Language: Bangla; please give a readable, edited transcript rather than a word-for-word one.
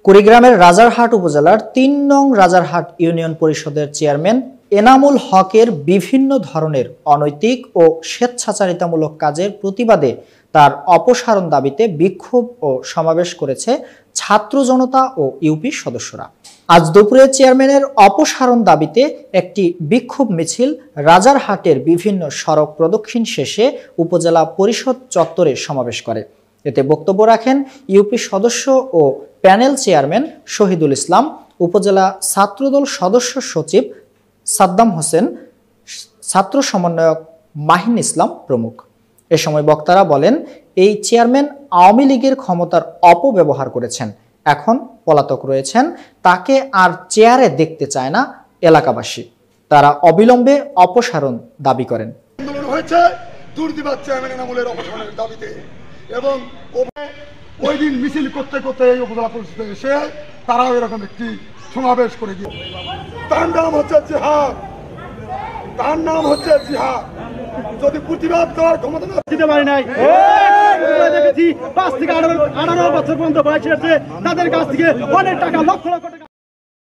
কুড়িগ্রামের রাজারহাট উপজেলার ৩ নং রাজারহাট ইউনিয়ন পরিষদের চেয়ারম্যান এনামুল হকের বিভিন্ন ধরনের অনৈতিক ও স্বেচ্ছাচারিতামূলক কাজের প্রতিবাদে তার অপসারণ দাবিতে বিক্ষোভ ও সমাবেশ করেছে ছাত্র জনতা ও ইউপি সদস্যরা। আজ দুপুরে চেয়ারম্যানের অপসারণ দাবিতে একটি বিক্ষোভ মিছিল রাজারহাটের বিভিন্ন সড়ক প্রদক্ষিণ শেষে উপজেলা পরিষদ চত্বরে সমাবেশ করে। এতে বক্তব্য রাখেন ইউপি সদস্য ও প্যানেল চেয়ারম্যান শহীদুল ইসলাম, উপজেলা ছাত্রদল সদস্য সচিব সাদ্দাম হোসেন, ছাত্র সমন্বয়ক মাহিন ইসলাম প্রমুখ। এ সময় বক্তারা বলেন, এই চেয়ারম্যান আওয়ামী লীগের ক্ষমতার অপব্যবহার করেছেন, এখন পলাতক রয়েছেন, তাকে আর চেয়ারে দেখতে চায় না এলাকাবাসী। তারা অবিলম্বে অপসারণ দাবি করেন। এবং ওই দিন মিছিল করতে করতে এই উপজেলা পরিষদে এসে তারাও এরকম একটি সমাবেশ করে গিয়ে তার নাম হচ্ছে জিহাদ, তার নাম হচ্ছে জিহাদ। যদি প্রতিবাদ করার ক্ষমতা না দিতে পারি নাই, দেখেছি 5 থেকে 18 বছর পর্যন্ত বয়স আছে, তাদের কাছ থেকে অনেক টাকা লক্ষ লক্ষ টাকা